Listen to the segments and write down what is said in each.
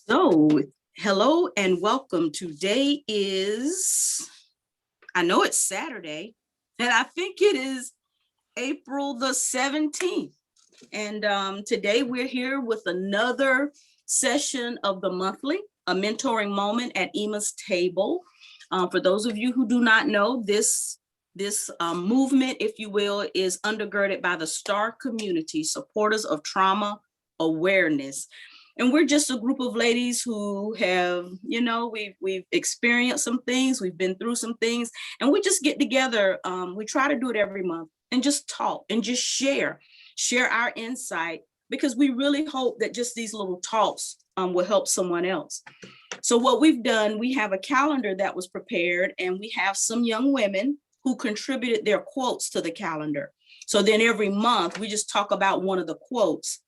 So, hello and welcome. Today is, I know it's Saturday, and I think it is April the 17th. And today we're here with another session of the monthly, a mentoring moment at Emma's table. For those of you who do not know, this movement, if you will, is undergirded by the STAR community, supporters of trauma awareness. And we're just a group of ladies who have, we've experienced some things, we've been through some things, and we just get together. We try to do it every month and just talk and just share our insight, because we really hope that just these little talks will help someone else. So what we've done, we have a calendar that was prepared, and we have some young women who contributed their quotes to the calendar. So then every month we just talk about one of the quotes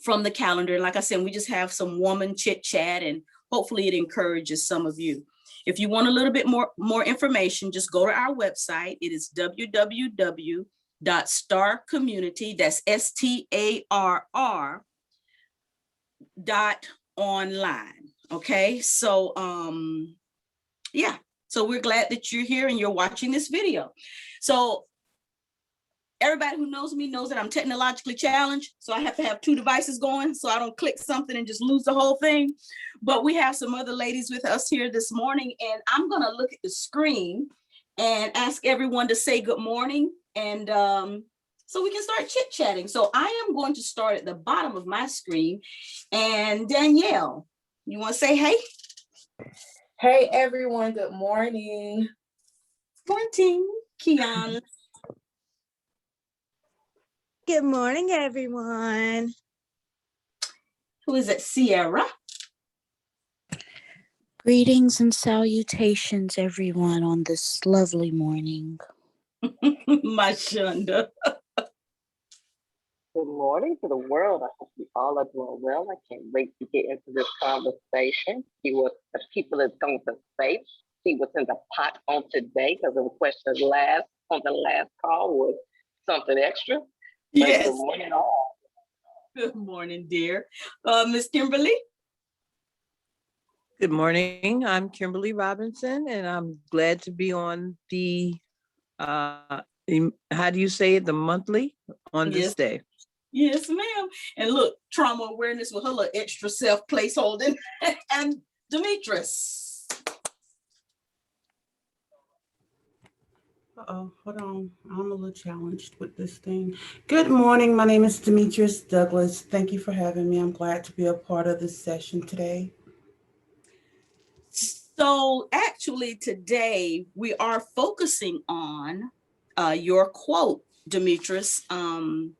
from the calendar. Like I said, we just have some woman chit chat, and hopefully it encourages some of you. If you want a little bit more information, just go to our website. It is www.starcommunity, that's STARR .online. Okay, so yeah, so we're glad that you're here and you're watching this video. So everybody who knows me knows that I'm technologically challenged, so I have to have two devices going so I don't click something and just lose the whole thing. But we have some other ladies with us here this morning, and I'm gonna look at the screen and ask everyone to say good morning, and so we can start chit-chatting. So I am going to start at the bottom of my screen, and Danielle, you want to say hey? Hey everyone, good morning. Morning, Kiana. Good morning, everyone. Who is it? Sierra. Greetings and salutations, everyone, on this lovely morning. Mashunda. Good morning to the world. I hope you all are doing well. I can't wait to get into this conversation, see what the people is going to say, see what's in the pot on today, because the question on the last call was something extra. Yes. Good morning, all. Good morning, dear. Miss Kimberly. Good morning. I'm Kimberly Robinson, and I'm glad to be on the, how do you say it, the monthly on this day. Yes, ma'am. And look, trauma awareness with her little extra self placeholding. And Demetras. Hold on. I'm a little challenged with this thing. Good morning. My name is Demetras Douglas. Thank you for having me. I'm glad to be a part of this session today. So actually today we are focusing on your quote, Demetras,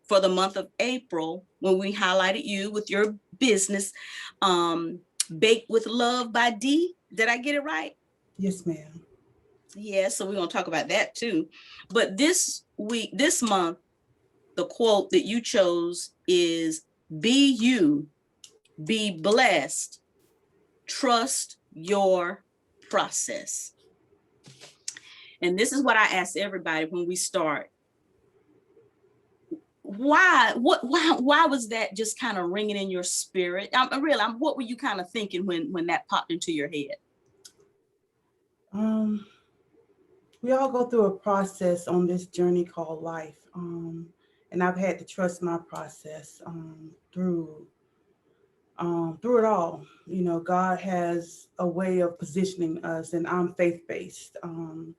for the month of April, when we highlighted you with your business, Baked with Love by D. Did I get it right? Yes, ma'am. Yeah, so we're going to talk about that too. But this month, the quote that you chose is, be you, be blessed, trust your process. And this is what I ask everybody when we start. Why was that just kind of ringing in your spirit? What were you kind of thinking when that popped into your head? We all go through a process on this journey called life. And I've had to trust my process through it all. You know, God has a way of positioning us, and I'm faith-based. And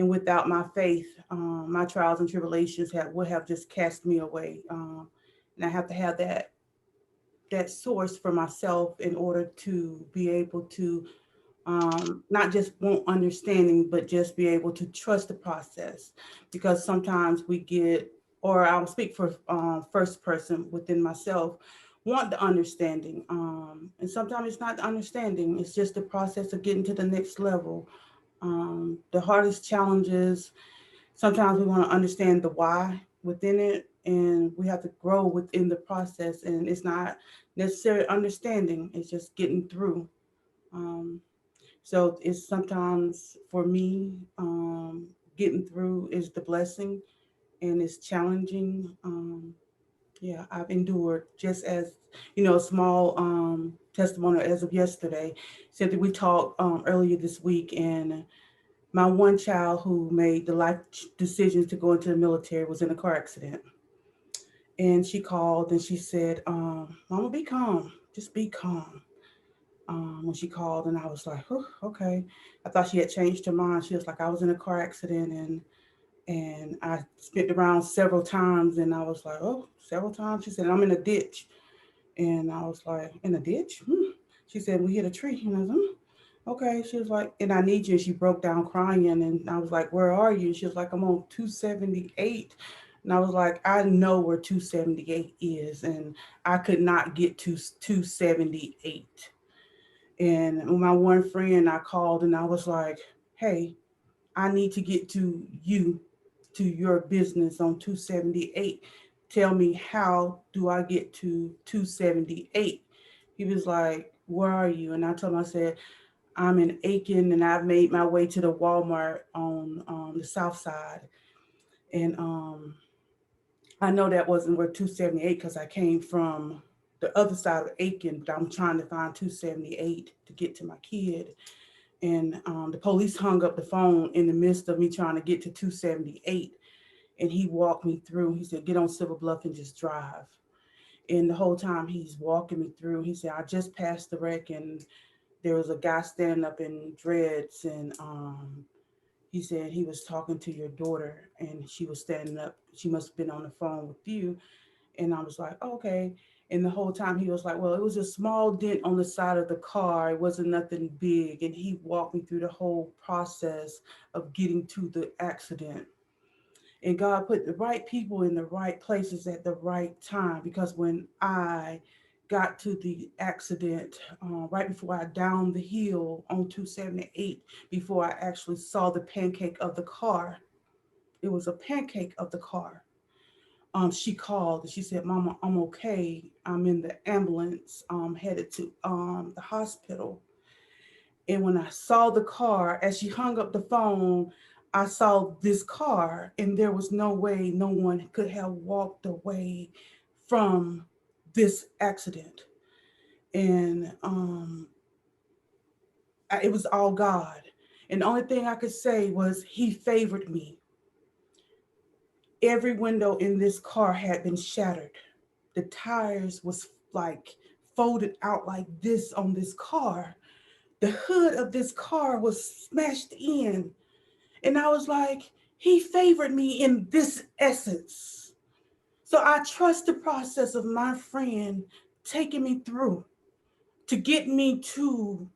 without my faith, my trials and tribulations would have just cast me away. And I have to have that source for myself in order to be able to not just want understanding, but just be able to trust the process. Because sometimes we get, or I'll speak for first person within myself, want the understanding. And sometimes it's not the understanding, it's just the process of getting to the next level. The hardest challenges, sometimes we want to understand the why within it, and we have to grow within the process. And it's not necessarily understanding, it's just getting through. So it's sometimes for me, getting through is the blessing, and it's challenging. Yeah, I've endured just as, you know, a small testimony as of yesterday. Something we talked earlier this week, and my one child who made the life decisions to go into the military was in a car accident. And she called and she said, Mama, be calm. Just be calm. When she called, and I was like, oh, okay. I thought she had changed her mind. She was like, I was in a car accident, and I spent around several times, and I was like, oh, several times. She said, I'm in a ditch. And I was like, in a ditch? She said, we hit a tree. And I was, okay. She was like, and I need you. And she broke down crying. And I was like, where are you? And she was like, I'm on 278. And I was like, I know where 278 is. And I could not get to 278. And my one friend, I called and I was like, hey, I need to get to you, to your business on 278. Tell me, how do I get to 278? He was like, where are you? And I told him, I said, I'm in Aiken and I've made my way to the Walmart on the south side. And I know that wasn't where 278 because I came from the other side of Aiken, but I'm trying to find 278 to get to my kid. And the police hung up the phone in the midst of me trying to get to 278. And he walked me through. He said, get on Silver Bluff and just drive. And the whole time he's walking me through, he said, I just passed the wreck and there was a guy standing up in dreads. And he said he was talking to your daughter and she was standing up. She must have been on the phone with you. And I was like, okay. And the whole time he was like, well, it was a small dent on the side of the car. It wasn't nothing big. And he walked me through the whole process of getting to the accident. And God put the right people in the right places at the right time. Because when I got to the accident, right before I downed the hill on 278, before I actually saw the pancake of the car, it was a pancake of the car. She called and she said, Mama, I'm okay. I'm in the ambulance, headed to the hospital. And when I saw the car, as she hung up the phone, I saw this car, and there was no way no one could have walked away from this accident. And it was all God. And the only thing I could say was, He favored me. Every window in this car had been shattered. The tires was like folded out like this on this car. The hood of this car was smashed in. And I was like, He favored me in this essence. So I trust the process of my friend taking me through to get me to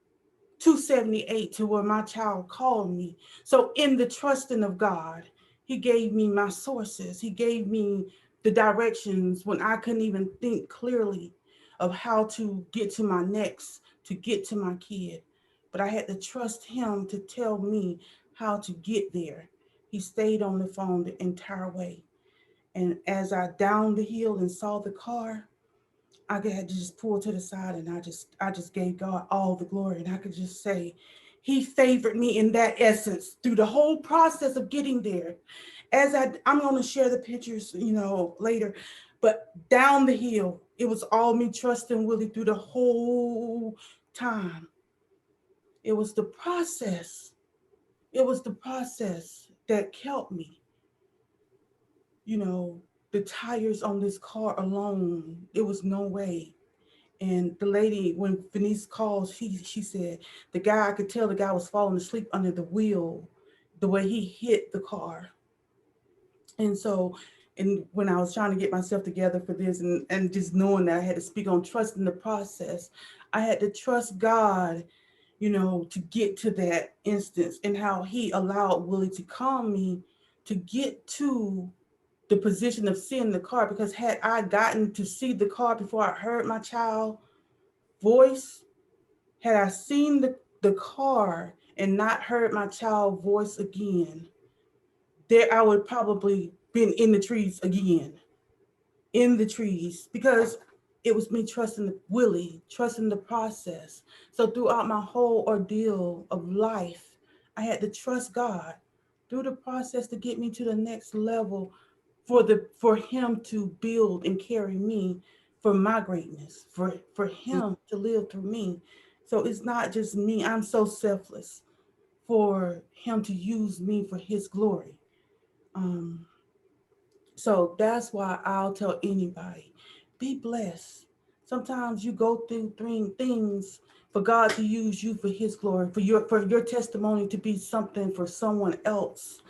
278, to where my child called me. So in the trusting of God, He gave me my sources. He gave me the directions when I couldn't even think clearly of how to get to my next, to get to my kid. But I had to trust Him to tell me how to get there. He stayed on the phone the entire way. And as I downed the hill and saw the car, I had to just pull to the side, and I just gave God all the glory. And I could just say, He favored me in that essence through the whole process of getting there. I'm going to share the pictures, later, but down the hill, it was all me trusting Willie through the whole time. It was the process. It was the process that kept me. You know, the tires on this car alone, it was no way. And the lady, when Venice called, she said, the guy, I could tell the guy was falling asleep under the wheel, the way he hit the car. And so, and when I was trying to get myself together for this, and just knowing that I had to speak on trusting the process, I had to trust God, to get to that instance, and how He allowed Willie to calm me to get to the position of seeing the car. Because had I gotten to see the car before I heard my child voice, had I seen the car and not heard my child voice again, there I would probably been in the trees again, in the trees, because it was me trusting Willie, trusting the process. So throughout my whole ordeal of life, I had to trust God through the process to get me to the next level for him to build and carry me for my greatness, for him to live through me. So it's not just me. I'm so selfless for him to use me for his glory. Um, so that's why I'll tell anybody, be blessed. Sometimes you go through things for God to use you for his glory, for your testimony to be something for someone else.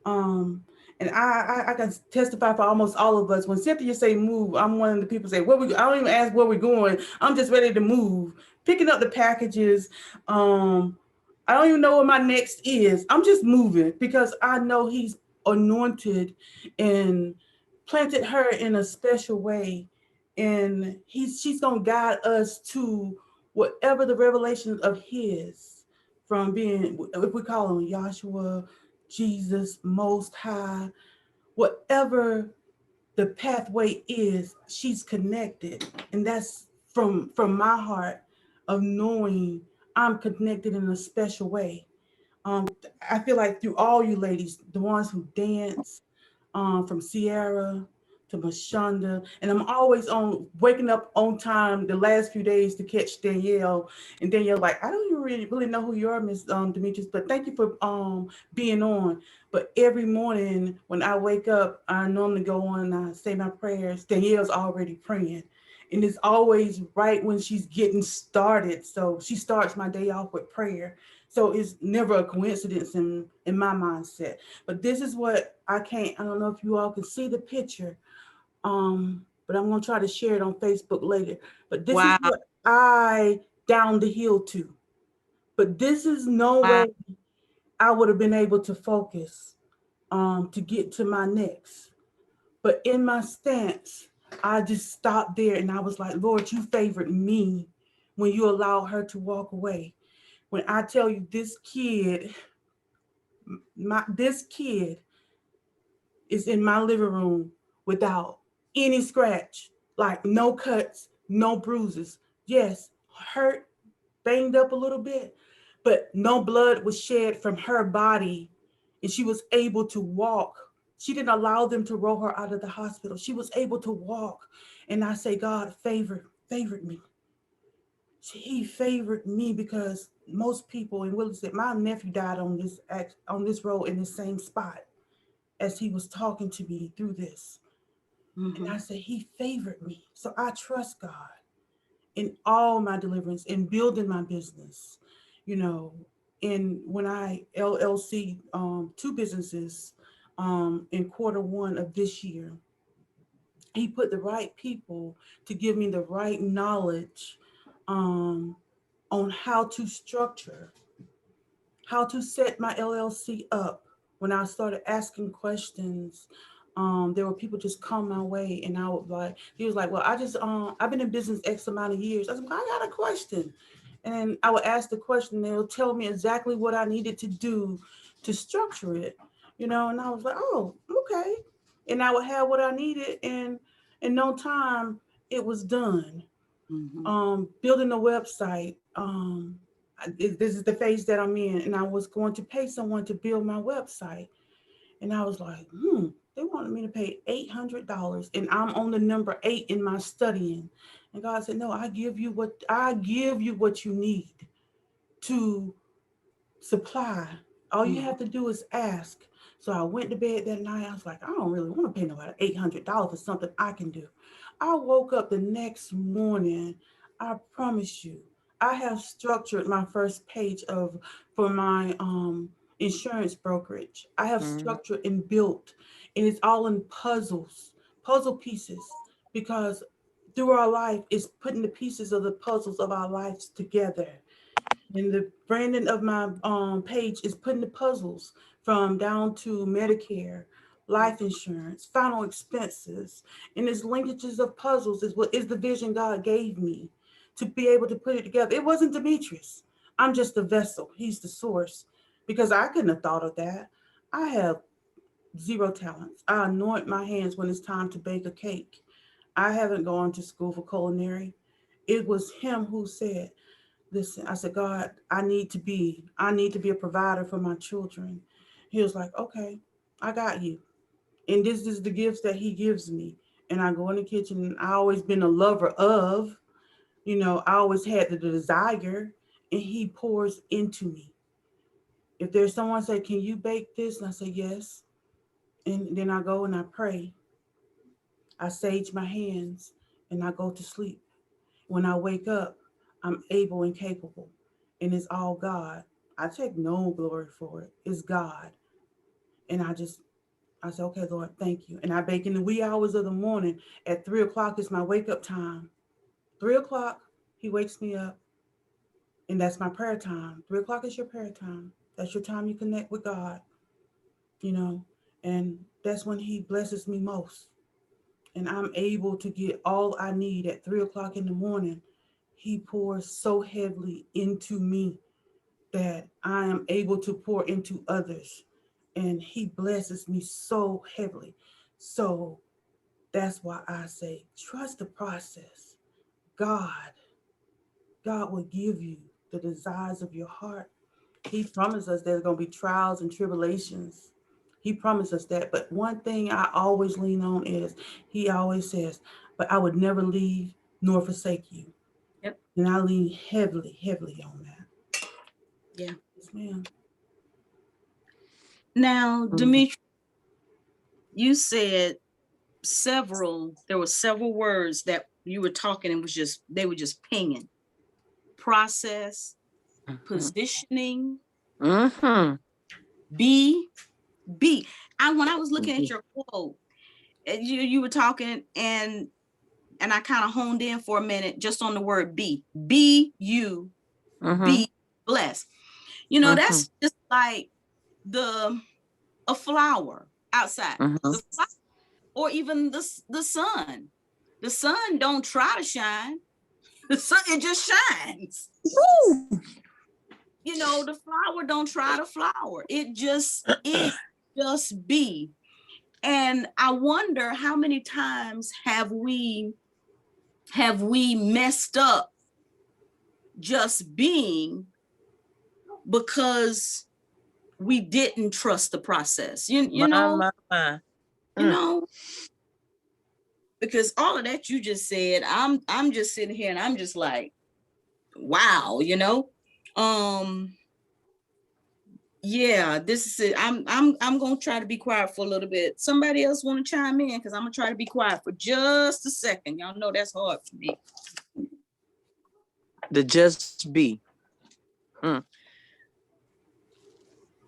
Um, and I can testify for almost all of us. When Cynthia say move, I'm one of the people say, I don't even ask where we're going. I'm just ready to move. Picking up the packages. I don't even know what my next is. I'm just moving because I know he's anointed and planted her in a special way. And she's gonna guide us to whatever the revelations of his, from being, if we call him Yahshua, Jesus, Most High, whatever the pathway is, she's connected. And that's from my heart of knowing I'm connected in a special way. Um, I feel like through all you ladies, the ones who dance, from Sierra to Mashonda, and I'm always on waking up on time the last few days to catch Danielle. And Danielle, like, I don't even really know who you are, Miss Demetras, but thank you for being on. But every morning when I wake up, I normally go on and I say my prayers. Danielle's already praying. And it's always right when she's getting started. So she starts my day off with prayer. So it's never a coincidence in my mindset. But this is what I don't know if you all can see the picture, but I'm gonna try to share it on Facebook later. But this is Wow. what I down the hill to. But this is no Wow. way I would have been able to focus to get to my next. But in my stance, I just stopped there and I was like, Lord, you favored me when you allow her to walk away. When I tell you this kid is in my living room without any scratch, like no cuts, no bruises. Yes, hurt, banged up a little bit, but no blood was shed from her body. And she was able to walk. She didn't allow them to roll her out of the hospital. She was able to walk. And I say, God favored me. He favored me because most people, and Willie said, my nephew died on this road in the same spot as he was talking to me through this. And I said, he favored me. So I trust God in all my deliverance, in building my business, you know, and when I LLC two businesses in quarter 1 of this year, he put the right people to give me the right knowledge um, on how to set my LLC up. When I started asking questions, there were people just come my way, and I would like, he was like, "Well, I've been in business X amount of years." I said, well, "I got a question," and I would ask the question. They'll tell me exactly what I needed to do to structure it, you know. And I was like, "Oh, okay," and I would have what I needed, and in no time, it was done. Building a website. This is the phase that I'm in, and I was going to pay someone to build my website, and I was like, they wanted me to pay $800, and I'm on the number 8 in my studying, and God said, no, I give you what you need to supply. All you have to do is ask. So I went to bed that night. I was like, I don't really want to pay nobody $800 for something I can do. I woke up the next morning. I promise you, I have structured my first page for my insurance brokerage. I have structured and built, and it's all in puzzle pieces, because through our life is putting the pieces of the puzzles of our lives together. And the branding of my page is putting the puzzles from down to Medicare, life insurance, final expenses, and its linkages of puzzles is what is the vision God gave me to be able to put it together. It wasn't Demetras. I'm just the vessel. He's the source, because I couldn't have thought of that. I have zero talents. I anoint my hands when it's time to bake a cake. I haven't gone to school for culinary. It was him who said, listen, I said, God, I need to be a provider for my children. He was like, okay, I got you. And this is the gifts that he gives me. And I go in the kitchen, and I always been a lover of, I always had the desire, and he pours into me. If there's someone say, can you bake this? And I say, yes. And then I go and I pray. I sage my hands and I go to sleep. When I wake up, I'm able and capable. And it's all God. I take no glory for it. It's God. And I say, okay, Lord, thank you. And I bake in the wee hours of the morning. At 3 o'clock is my wake up time. 3 o'clock, he wakes me up. And that's my prayer time. 3 o'clock is your prayer time. That's your time you connect with God, and that's when he blesses me most. And I'm able to get all I need at 3 o'clock in the morning. He pours so heavily into me that I am able to pour into others. And he blesses me so heavily. So that's why I say, trust the process. God, God will give you the desires of your heart. He promised us there's going to be trials and tribulations. He promised us that. But one thing I always lean on is he always says, but I would never leave nor forsake you. Yep. And I lean heavily, heavily on that. Yeah. Yes, ma'am. Now, Mhm. Demetras, you said there were several words that you were talking and they were just pinging. Process, positioning, Mhm. be. When I was looking at your quote, you were talking and I kind of honed in for a minute just on the word be. Be you, Mhm. be blessed. That's just like a flower outside. The flower, or even the sun. The sun don't try to shine. The sun, it just shines. Woo! The flower don't try to flower. It just be. And I wonder how many times have we messed up just being because we didn't trust the process. My. You know, because all of that you just said, I'm just sitting here and I'm just like, wow, yeah, this is it. I'm gonna try to be quiet for a little bit. Somebody else want to chime in, because I'm gonna try to be quiet for just a second. Y'all know that's hard for me. The just be.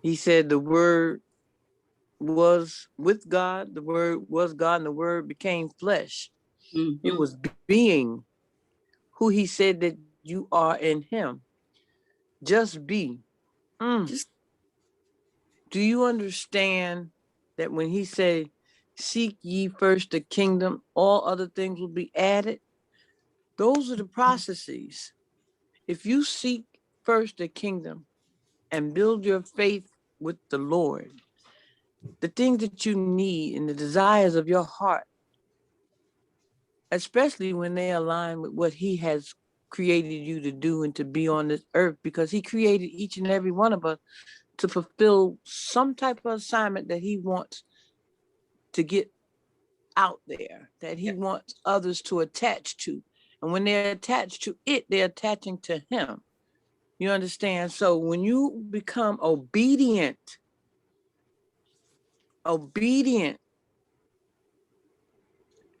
He said the word was with God, the word was God, and the word became flesh. Mhm. It was being who he said that you are in him. Just be. Just Do you understand that when he said, seek ye first the kingdom, all other things will be added? Those are the processes. If you seek first the kingdom and build your faith with the Lord, the things that you need and the desires of your heart, especially when they align with what he has created you to do and to be on this earth, because he created each and every one of us to fulfill some type of assignment that he wants to get out there, that he wants others to attach to. And when they're attached to it, they're attaching to him. You understand? So when you become obedient,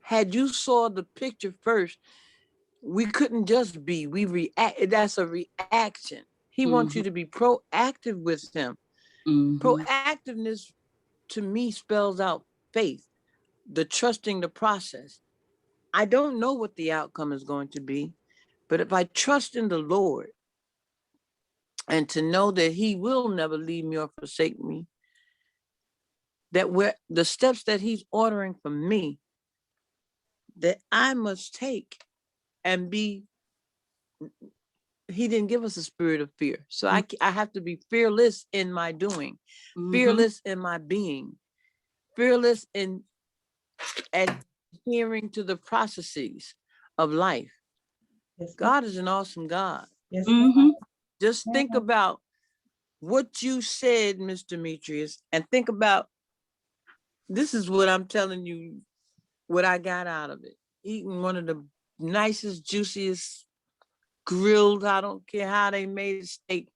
had you saw the picture first, we couldn't just be, we react. That's a reaction. He wants you to be proactive with him. Proactiveness to me spells out faith, the trusting the process. I don't know what the outcome is going to be, but if I trust in the Lord and to know that he will never leave me or forsake me, that where the steps that he's ordering for me, that I must take and be, he didn't give us a spirit of fear. So I have to be fearless in my doing, fearless in my being, fearless in adhering to the processes of life. Yes, God is an awesome God. yes, Just think about what you said, Mr. Demetrius, and think about this is what I'm telling you, what I got out of it. Eating one of the nicest, juiciest grilled, I don't care how they made a steak,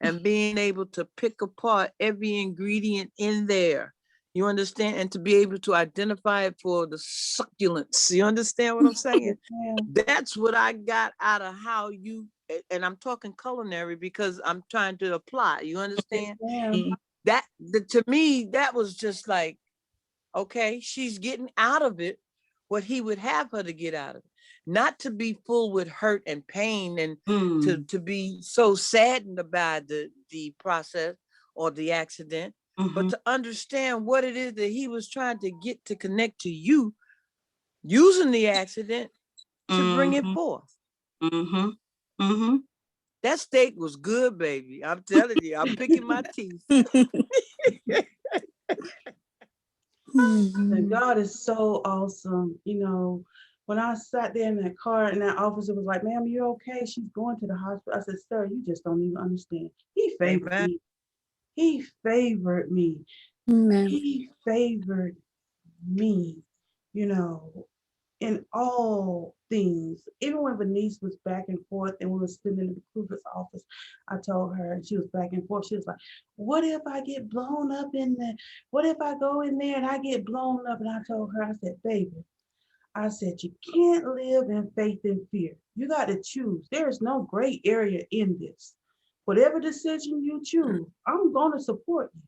and being able to pick apart every ingredient in there. You understand? And to be able to identify it for the succulence. You understand what I'm saying? Yeah. That's what I got out of how you, and I'm talking culinary because I'm trying to apply. You understand? Yeah. To me, that was just like, okay, she's getting out of it what he would have her to get out of it. Not to be full with hurt and pain and to be so saddened about the process or the accident, but to understand what it is that he was trying to get to connect to you using the accident to bring it forth. That steak was good, baby. I'm telling you, I'm picking my teeth. And God is so awesome. You know, when I sat there in that car and that officer was like, ma'am, you okay? She's going to the hospital. I said, sir, you just don't even understand. He favored me. He favored me. He favored me, you know, in all things. Even when Bernice was back and forth and we were sitting in the recruiter's office, I told her, and she was back and forth. She was like, what if I get blown up in there? What if I go in there and I get blown up? And I told her, I said, baby, I said, you can't live in faith and fear. You got to choose. There is no gray area in this. Whatever decision you choose, I'm going to support you.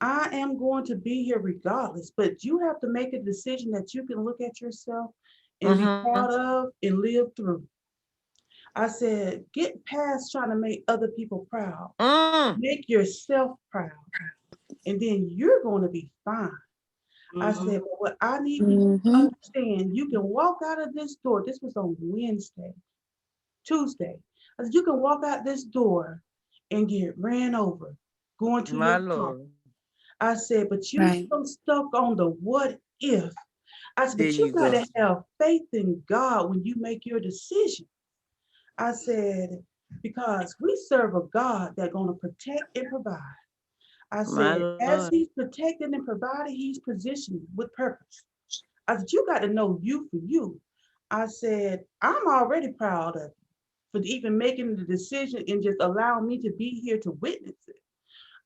I am going to be here regardless, but you have to make a decision that you can look at yourself and be proud of and live through. I said, get past trying to make other people proud. Make yourself proud. And then you're going to be fine. I said, but what I need you to understand, you can walk out of this door. This was on Tuesday. I said, you can walk out this door and get ran over going to your car. I said, but you're so stuck on the what if. I said, but you got to have faith in God when you make your decision. I said, because we serve a God that's going to protect and provide. I said, as he's protecting and providing, he's positioned with purpose. I said, you got to know you for you. I said, I'm already proud of you for even making the decision and just allowing me to be here to witness it.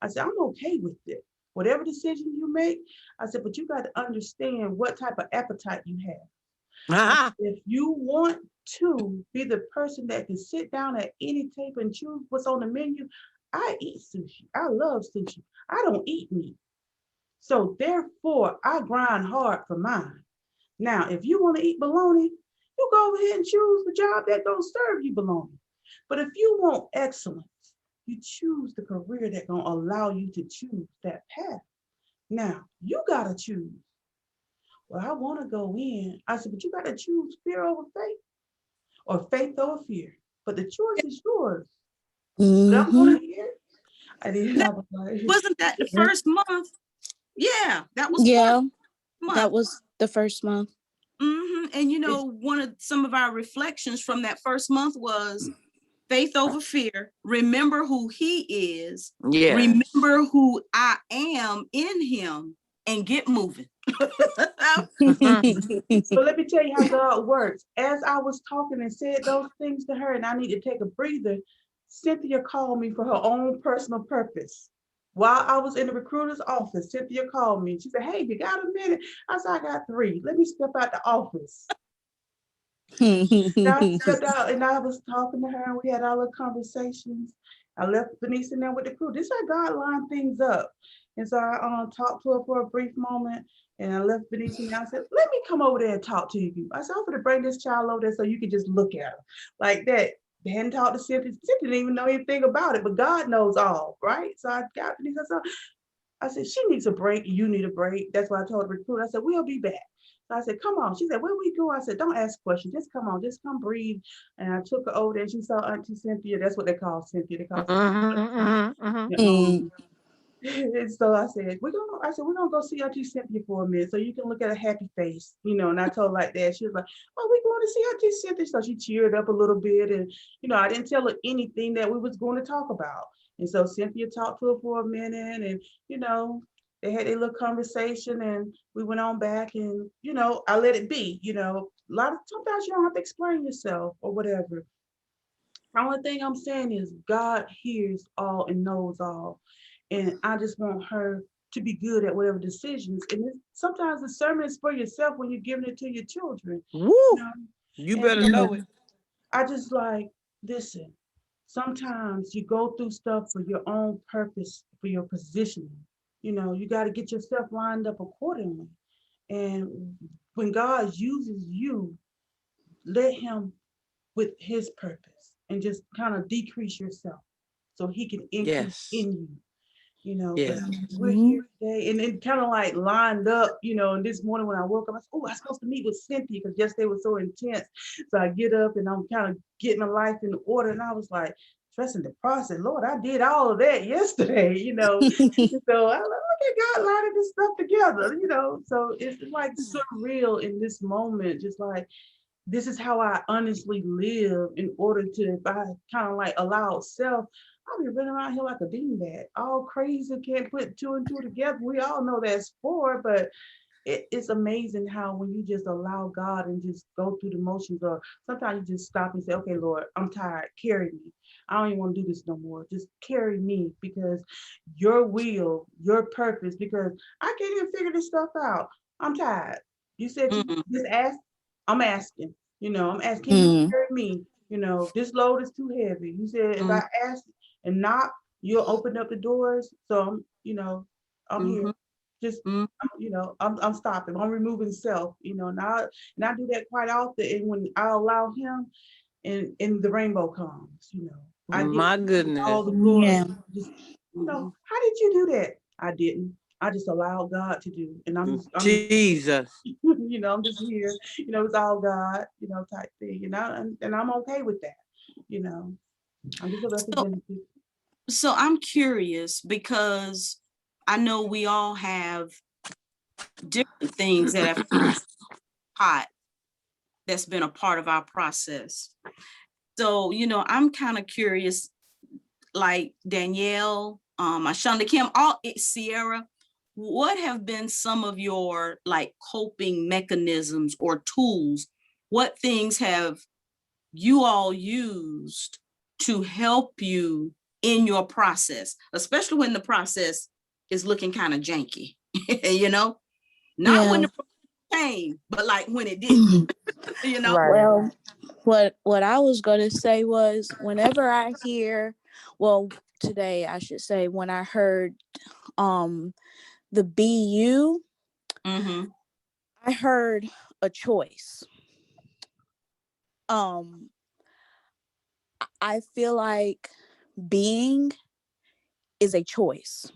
I said, I'm okay with it. Whatever decision you make, I said, but you got to understand what type of appetite you have. If you want to be the person that can sit down at any table and choose what's on the menu, I eat sushi. I love sushi. I don't eat meat. So therefore, I grind hard for mine. Now, if you want to eat bologna, you go ahead and choose the job that gonna serve you bologna. But if you want excellence, you choose the career that's gonna allow you to choose that path. Now, you gotta choose. Well, I wanna go in. I said, but you gotta choose fear over faith or faith over fear. But the choice is yours. But I'm gonna hear. I didn't have Wasn't that the first month? Yeah, that was that was the first month. And you know, some of our reflections from that first month was faith over fear. Remember who he is. Remember who I am in him, and get moving. So let me tell you how God works. As I was talking and said those things to her, and I need to take a breather, Cynthia called me for her own personal purpose. While I was in the recruiter's office, Cynthia called me. She said, hey, you got a minute? I said, I got 3. Let me step out the office. I stepped out and I was talking to her and we had all the conversations. I left Bernice in there with the crew. This is how God lined things up. And so I talked to her for a brief moment and I left Bernice and I said, let me come over there and talk to you. I said, I'm going to bring this child over there so you can just look at her like that. They hadn't talked to Cynthia. Cynthia didn't even know anything about it, but God knows all, right? So I got Bernice. I said, she needs a break. You need a break. That's what I told the recruiter. I said, we'll be back. So I said, come on. She said, where we go? I said, don't ask questions. Just come on. Just come breathe. And I took her over there. She saw Auntie Cynthia. That's what they call Cynthia. They call Cynthia. And so I said, we're gonna go see Auntie Cynthia for a minute so you can look at a happy face, you know. And I told her like that. She was like, oh, we're going to see Auntie Cynthia. So she cheered up a little bit. And, you know, I didn't tell her anything that we was going to talk about. And so Cynthia talked to her for a minute and, you know, they had a little conversation, and we went on back, and I let it be. Sometimes you don't have to explain yourself or whatever. The only thing I'm saying is God hears all and knows all. And I just want her to be good at whatever decisions. And sometimes the sermon is for yourself when you're giving it to your children. Woo! You better know it. I just listen, sometimes you go through stuff for your own purpose, for your positioning. You got to get yourself lined up accordingly. And when God uses you, let him with his purpose and just kind of decrease yourself so he can increase in you. But we're here today, and it kind of lined up, and this morning when I woke up, I said, oh, I'm supposed to meet with Cynthia because yesterday was so intense. So I get up and I'm kind of getting my life in order, and I was like, trusting the process. Lord, I did all of that yesterday, So I look at God lining this stuff together, So it's surreal in this moment, just this is how I honestly live in order to, if I kind of allow self, I'll be running around here like a dingbat, all crazy, can't put two and two together. We all know that's four, but it's amazing how when you just allow God and just go through the motions, or sometimes you just stop and say, okay, Lord, I'm tired, carry me. I don't even want to do this no more. Just carry me, because your will, your purpose, because I can't even figure this stuff out. I'm tired. You said you just ask, I'm asking. I'm asking you to carry me. This load is too heavy. You said if I ask and knock, you'll open up the doors. So I'm here. Just I'm stopping. I'm removing self. Now and I do that quite often. And when I allow him, and the rainbow comes. I My get goodness. all the glory. Yeah. Just how did you do that? I didn't. I just allowed God to do, and I'm Jesus. I'm just here. It's all God. Type thing. And I'm okay with that. I'm just a representative. So I'm curious because I know we all have different things that have hot that's been a part of our process. So, I'm kind of curious, like Danielle, Ashonda Kim, Sierra, what have been some of your coping mechanisms or tools? What things have you all used to help you in your process, especially when the process is looking kind of janky, not when the came, but when it didn't, Well, what I was going to say was whenever I hear, today I should say, when I heard the BU, I heard a choice. I feel like being is a choice.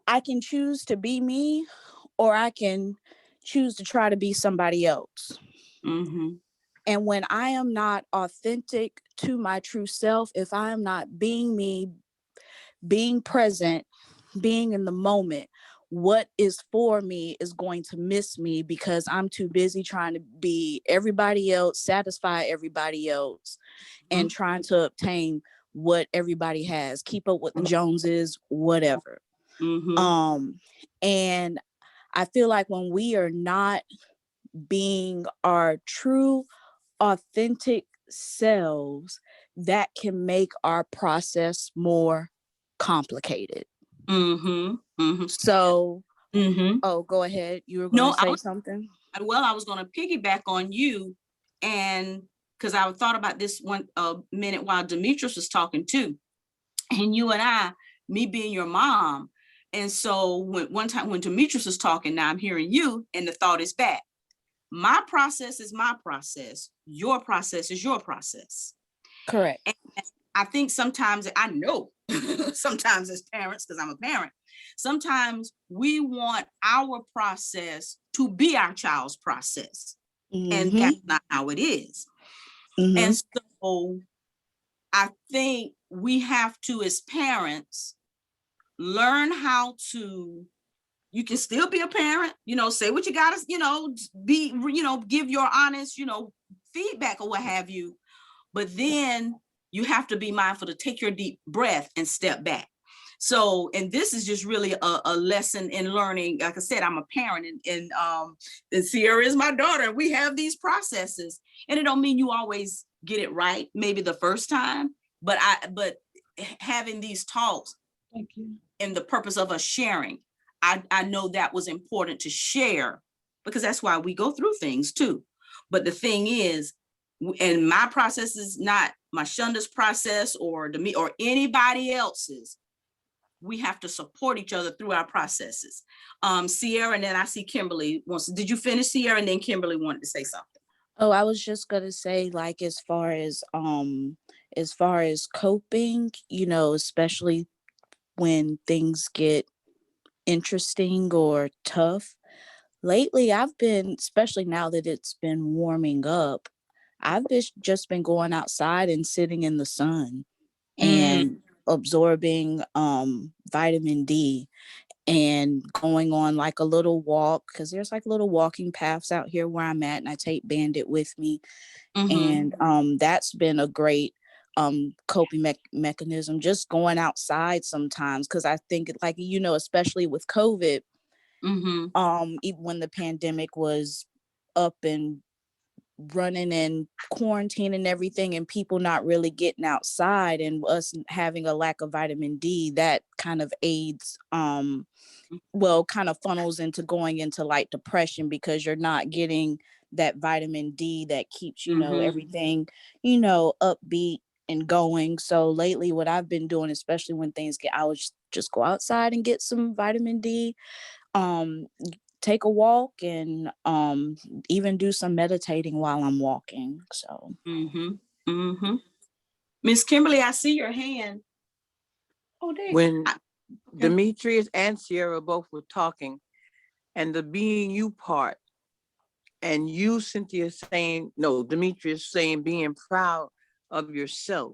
I can choose to be me, or I can choose to try to be somebody else. And when I am not authentic to my true self, if I am not being me, being present, being in the moment, what is for me is going to miss me because I'm too busy trying to be everybody else, satisfy everybody else, and trying to obtain what everybody has, keep up with the Joneses, whatever. And I feel like when we are not being our true, authentic selves, that can make our process more complicated. So, go ahead. You were going to say something? Well, I was going to piggyback on you, and because I thought about this one minute while Demetras was talking too, and you and I, me being your mom. And so one time when Demetras was talking, now I'm hearing you, and the thought is back. My process is my process. Your process is your process. Correct. And I think sometimes, I know sometimes as parents, because I'm a parent, sometimes we want our process to be our child's process. And that's not how it is. And so I think we have to, as parents, learn how to, you can still be a parent, say what you gotta, be, give your honest, feedback or what have you. But then you have to be mindful to take your deep breath and step back. So, and this is just really a lesson in learning. Like I said, I'm a parent, and Sierra is my daughter. We have these processes, and it don't mean you always get it right, maybe the first time, but having these talks. Thank you. And the purpose of us sharing, I know that was important to share, because that's why we go through things too. But the thing is, and my process is not my Shonda's process or anybody else's. We have to support each other through our processes. Sierra, and then I see Kimberly wants. Did you finish, Sierra? And then Kimberly wanted to say something. Oh, I was just gonna say, like, as far as coping, especially when things get interesting or tough. Lately, I've been, especially now that it's been warming up, I've just been going outside and sitting in the sun and absorbing vitamin D and going on like a little walk, because there's like little walking paths out here where I'm at, and I take Bandit with me. And that's been a great coping mechanism, just going outside sometimes, because I think, like, especially with COVID, even when the pandemic was up and running and quarantine and everything, and people not really getting outside, and us having a lack of vitamin D, that kind of aids kind of funnels into going into like depression, because you're not getting that vitamin D that keeps everything upbeat and going. So lately, what I've been doing, especially when things get, I would just go outside and get some vitamin D, take a walk, and even do some meditating while I'm walking. So Miss Kimberly, I see your hand. Oh, there. When Demetras and Sierra both were talking, and the being you part, and you, Cynthia, saying, no, Demetras saying being proud of yourself.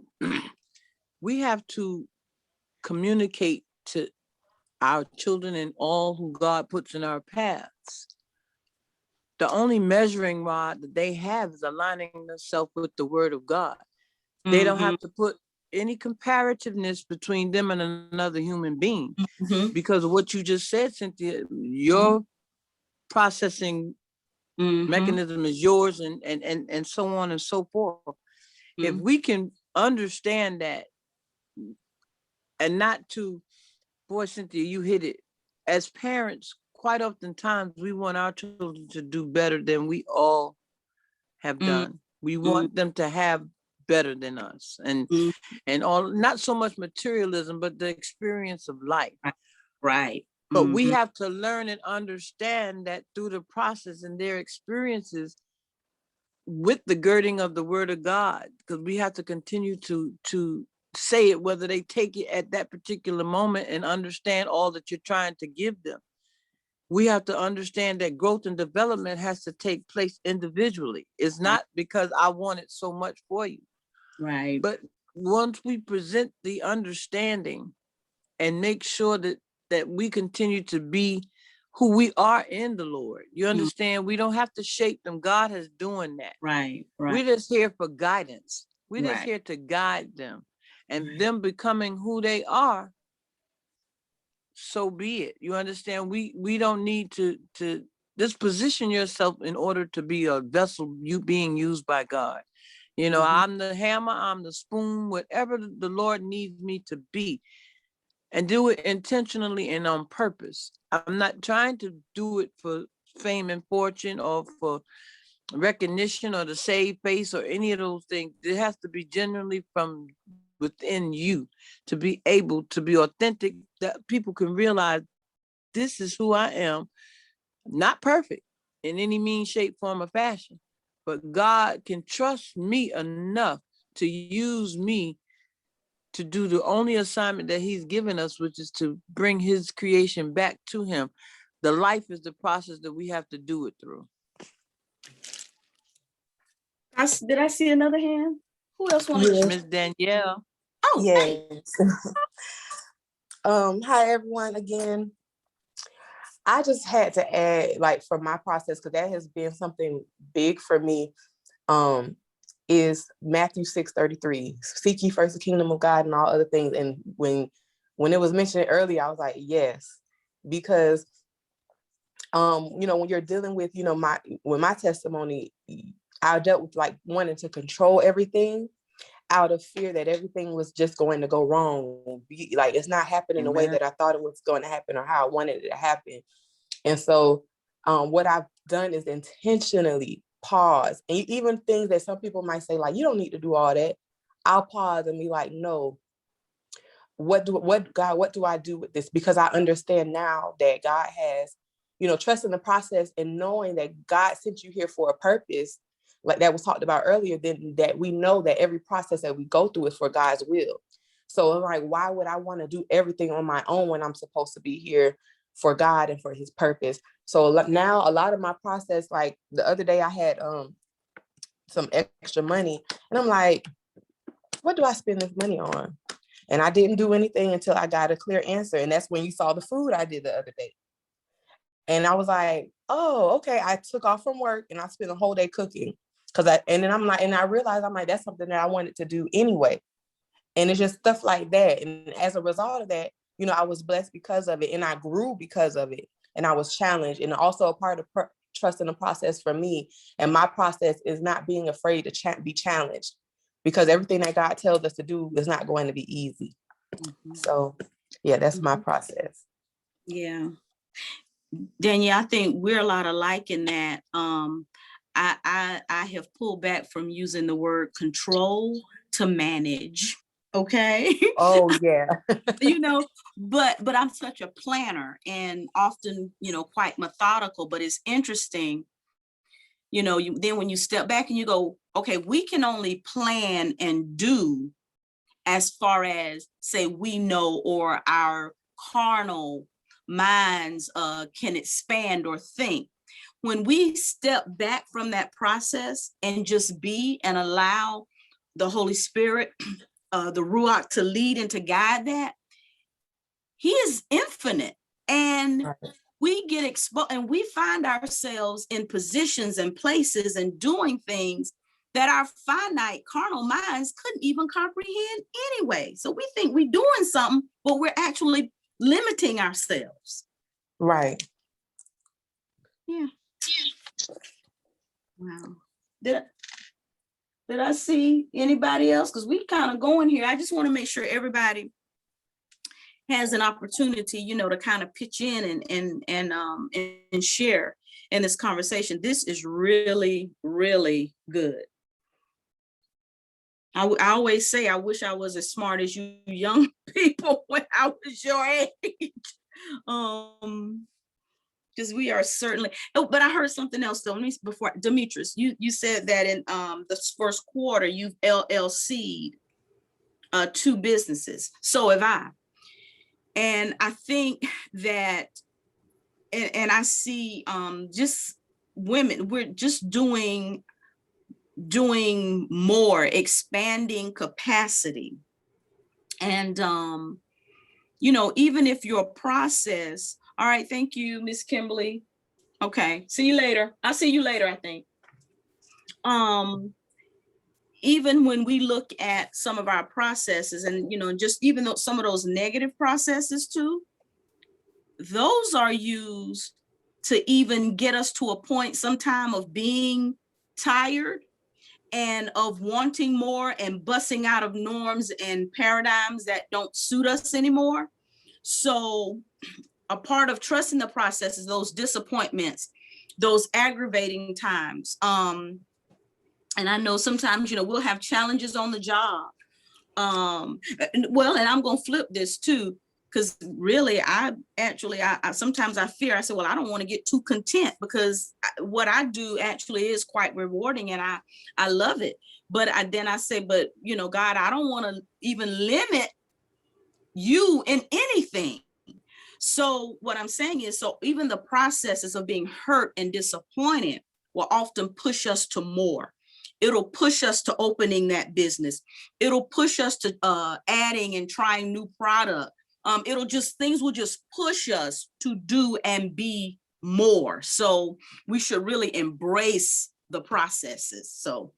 We have to communicate to our children and all who God puts in our paths. The only measuring rod that they have is aligning themselves with the word of God. They don't have to put any comparativeness between them and another human being, because of what you just said, Cynthia. Your processing mechanism is yours, and so on and so forth. If we can understand that, and not to, boy, Cynthia, you hit it. As parents, quite oftentimes we want our children to do better than we all have done. We want them to have better than us, and all, not so much materialism, but the experience of life. Right. But we have to learn and understand that through the process and their experiences, with the girding of the word of God, because we have to continue to say it, whether they take it at that particular moment and understand all that you're trying to give them. We have to understand that growth and development has to take place individually. It's not because I want it so much for you. Right. But once we present the understanding and make sure that we continue to be who we are in the Lord, you understand, we don't have to shape them. God is doing that. Right. We're just here for guidance. We're just here to guide them, and them becoming who they are. So be it. You understand? We don't need to just position yourself in order to be a vessel, you being used by God. I'm the hammer, I'm the spoon, whatever the Lord needs me to be, and do it intentionally and on purpose. I'm not trying to do it for fame and fortune, or for recognition, or to save face, or any of those things. It has to be genuinely from within you, to be able to be authentic, that people can realize this is who I am. Not perfect in any means, shape, form, or fashion, but God can trust me enough to use me to do the only assignment that he's given us, which is to bring his creation back to him. The life is the process that we have to do it through. Did I see another hand? Who else wanted to? Miss Danielle. Oh, yes. Hi everyone again. I just had to add, like, for my process, because that has been something big for me, is Matthew 6:33. Seek ye first the kingdom of God and all other things. And when when it was mentioned earlier, I was like, yes, because when you're dealing with, my testimony, I dealt with like wanting to control everything out of fear that everything was just going to go wrong. Like it's not happening the way that I thought it was going to happen or how I wanted it to happen. And so what I've done is intentionally pause. And even things that some people might say, like, you don't need to do all that. I'll pause and be like, no, what do I do with this? Because I understand now that God has, trusting the process and knowing that God sent you here for a purpose, like that was talked about earlier, then that we know that every process that we go through is for God's will. So I'm like, why would I want to do everything on my own when I'm supposed to be here for God and for his purpose? So now a lot of my process, like the other day I had some extra money and I'm like, what do I spend this money on? And I didn't do anything until I got a clear answer. And that's when you saw the food I did the other day. And I was like, oh, okay. I took off from work and I spent a whole day cooking. And I realized I'm like, that's something that I wanted to do anyway. And it's just stuff like that. And as a result of that, I was blessed because of it and I grew because of it. And I was challenged, and also a part of trusting the process for me. And my process is not being afraid to be challenged, because everything that God tells us to do is not going to be easy. So yeah, that's my process. Yeah. Danielle, I think we're a lot alike in that. I have pulled back from using the word control to manage. Okay. Oh yeah. But I'm such a planner and often, quite methodical, but it's interesting, then when you step back and you go, okay, we can only plan and do as far as say we know, or our carnal minds can expand or think. When we step back from that process and just be and allow the Holy Spirit, the Ruach, to lead and to guide that, he is infinite. And we get exposed and we find ourselves in positions and places and doing things that our finite carnal minds couldn't even comprehend anyway. So we think we're doing something, but we're actually limiting ourselves. Right. Yeah. Wow. Did I see anybody else? Because we kind of going here. I just want to make sure everybody has an opportunity, to kind of pitch in and share in this conversation. This is really, really good. I always say, I wish I was as smart as you young people when I was your age. Because we are certainly. Oh, but I heard something else though. Before, Demetras, you said that in the first quarter you've LLC'd 2 businesses. So have I. And I think that, and I see just women, we're just doing more, expanding capacity. And, even if your process, all right, thank you, Miss Kimberly. Okay, see you later. I'll see you later, I think. Even when we look at some of our processes and, just even though some of those negative processes too, those are used to even get us to a point sometime of being tired and of wanting more and busting out of norms and paradigms that don't suit us anymore. So a part of trusting the process is those disappointments, those aggravating times. And I know sometimes, we'll have challenges on the job. And I'm going to flip this too, because really, I sometimes I fear, I say, well, I don't want to get too content, because what I do actually is quite rewarding and I love it. But then I say, but God, I don't want to even limit you in anything. So what I'm saying is, so even the processes of being hurt and disappointed will often push us to more. It'll push us to opening that business. It'll push us to adding and trying new product. Things will just push us to do and be more. So we should really embrace the processes. So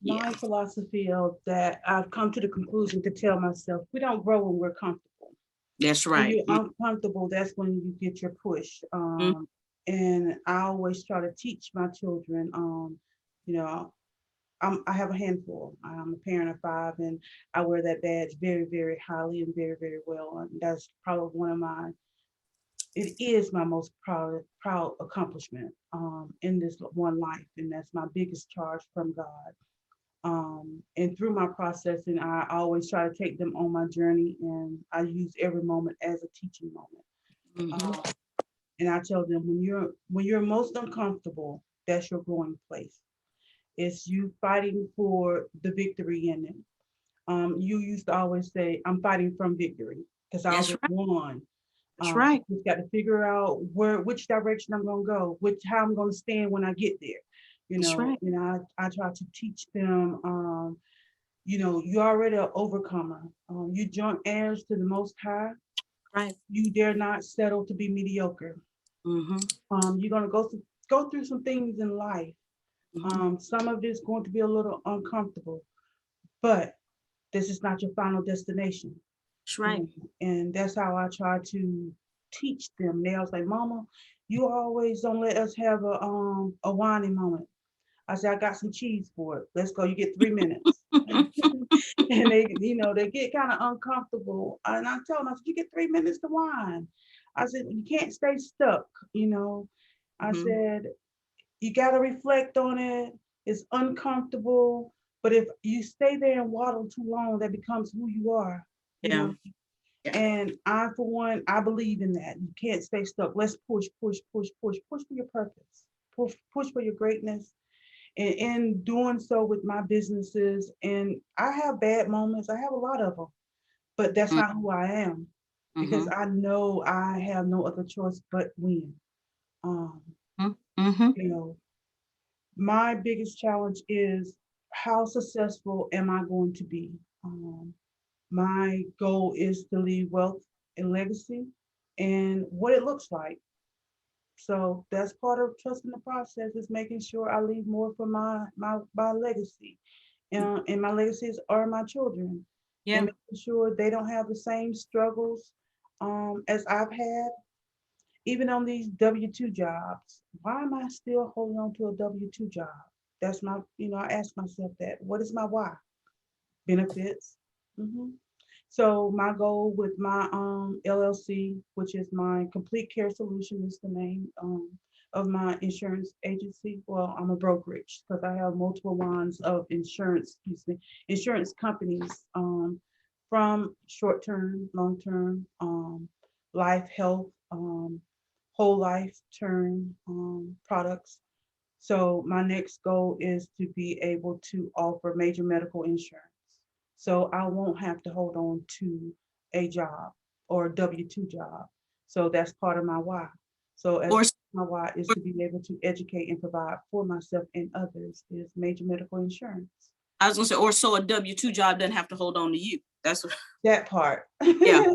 yeah. My philosophy of that, I've come to the conclusion to tell myself, we don't grow when we're comfortable. That's When right. you're uncomfortable, that's when you get your push. And I always try to teach my children, you know, I have a handful. I'm a parent of 5, and I wear that badge very, very highly and very, very well. And that's probably one of it is my most proud accomplishment in this one life. And that's my biggest charge from God. And through my processing, I always try to take them on my journey, and I use every moment as a teaching moment. And I tell them, when you're most uncomfortable, that's your growing place. It's you fighting for the victory in it. You used to always say, "I'm fighting from victory," because I That's already right. won. That's right. Just got to figure out which direction I'm gonna go, how I'm gonna stand when I get there. That's right. I try to teach them. You're already an overcomer. You joint heirs to the Most High. Right. You dare not settle to be mediocre. You're gonna go through some things in life. Some of it's going to be a little uncomfortable, but this is not your final destination. That's right. And that's how I try to teach them. They was like, "Mama, you always don't let us have a whining moment." I said, "I got some cheese for it. Let's go. You get 3 minutes." And they get kind of uncomfortable. And I tell them, I said, "You get 3 minutes to whine." I said, "You can't stay stuck, you know." I said, "You got to reflect on it. It's uncomfortable. But if you stay there and waddle too long, that becomes who you are, you Yeah. know." And I, for one, I believe in that. You can't stay stuck. Let's push, push, push, push, push for your purpose, push for your greatness. And in doing so with my businesses, and I have bad moments, I have a lot of them, but that's not who I am, because I know I have no other choice but win. You know, my biggest challenge is, how successful am I going to be? My goal is to leave wealth and legacy, and what it looks like. So that's part of trusting the process, is making sure I leave more for my legacy. And my legacies are my children. Yeah. And making sure they don't have the same struggles as I've had, even on these W-2 jobs. Why am I still holding on to a W-2 job? That's I ask myself that. What is my why? Benefits. Mhm. So my goal with my LLC, which is my Complete Care Solution, is the name of my insurance agency. Well, I'm a brokerage because I have multiple lines of insurance companies, from short term, long term, life, health, whole life term products. So my next goal is to be able to offer major medical insurance. So I won't have to hold on to a job or a W-2 job. So that's part of my why. So as Or my why is to be able to educate and provide for myself and others is major medical insurance. I was gonna say, or so a W-2 job doesn't have to hold on to you. That's what. That part. Yeah.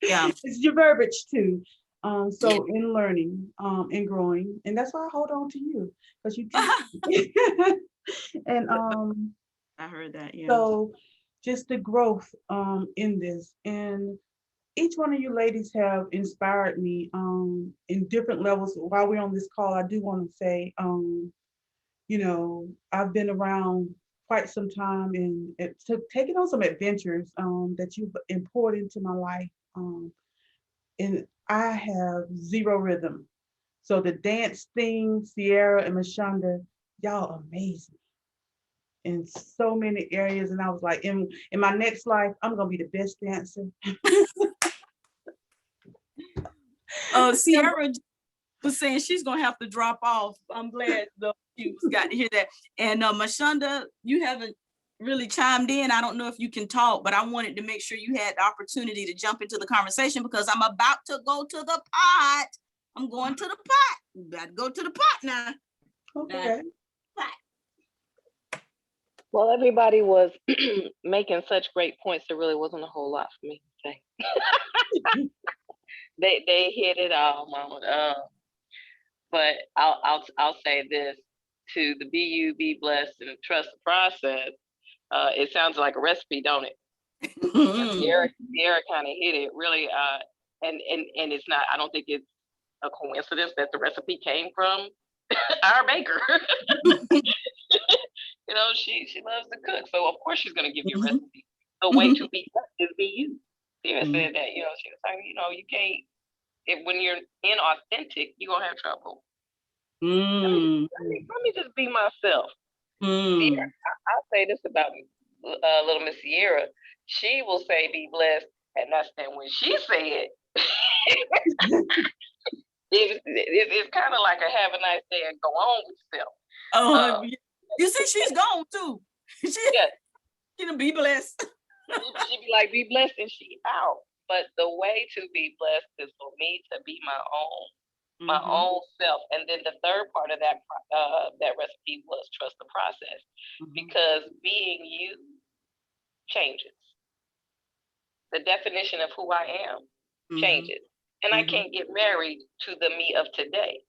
Yeah. It's your verbiage too. So in learning, and growing, and that's why I hold on to you, because you teach. And I heard that. Yeah. so just the growth in this, and each one of you ladies have inspired me in different levels. While we're on this call, I do want to say, I've been around quite some time, and it took taking on some adventures that you've poured into my life. And I have zero rhythm. So the dance thing, Sierra and Mashonda, y'all amazing in so many areas. And I was like, in my next life, I'm gonna be the best dancer. Sierra was saying she's gonna have to drop off. I'm glad though you got to hear that. And Mashonda, you haven't really chimed in. I don't know if you can talk, but I wanted to make sure you had the opportunity to jump into the conversation, because I'm about to go to the pot. I'm going to the pot. You gotta go to the pot now. Okay. Well, everybody was making such great points. There really wasn't a whole lot for me to say. They hit it all, Mama. But I'll say this: to the be blessed, and trust the process. It sounds like a recipe, don't it? Sierra kind of hit it really, and it's not. I don't think it's a coincidence that the recipe came from our baker. You know, she loves to cook, so of course she's gonna give you a recipe. The way to be is be you. Sierra said that, you know, she was like, you know, you can't, when you're inauthentic, you're gonna have trouble. Let me just be myself. Sierra, I'll say this about little Miss Sierra. She will say be blessed, and when she say it, it's kind of like a have a nice day and go on with yourself. You see, she's gone too. She gonna be blessed. She be like, be blessed, and she out. But the way to be blessed is for me to be my own self. And then the third part of that recipe was trust the process, because being you changes. The definition of who I am changes. And I can't get married to the me of today,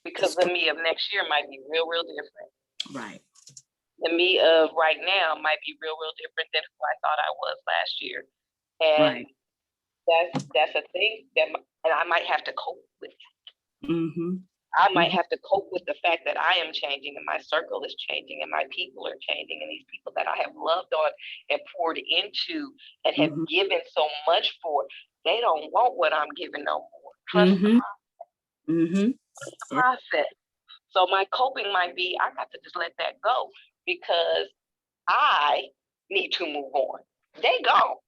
because the me of next year might be real, real different. Right. The me of right now might be real, real different than who I thought I was last year. And that's a thing that, and I might have to cope with that. I might have to cope with the fact that I am changing, and my circle is changing, and my people are changing, and these people that I have loved on and poured into and have given so much for, they don't want what I'm giving no more. Trust the process. So my coping might be, I got to just let that go, because I need to move on. They gone.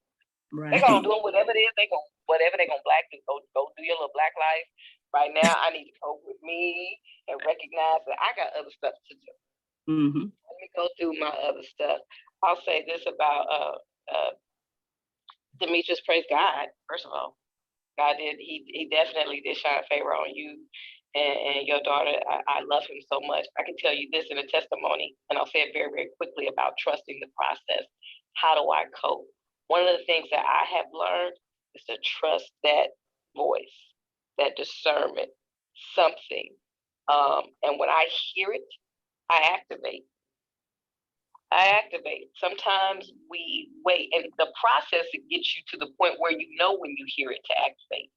Right. They gonna do whatever it is. They gonna black do. Go do your little black life. Right now, I need to cope with me and recognize that I got other stuff to do. Let me go through my other stuff. I'll say this about Demetras. Praise God. First of all, God did. He definitely did shine favor on you and your daughter. I love him so much. I can tell you this in a testimony, and I'll say it very, very quickly about trusting the process. How do I cope? One of the things that I have learned is to trust that voice, that discernment, something. And when I hear it, I activate. Sometimes we wait, and the process, it gets you to the point where you know when you hear it to activate.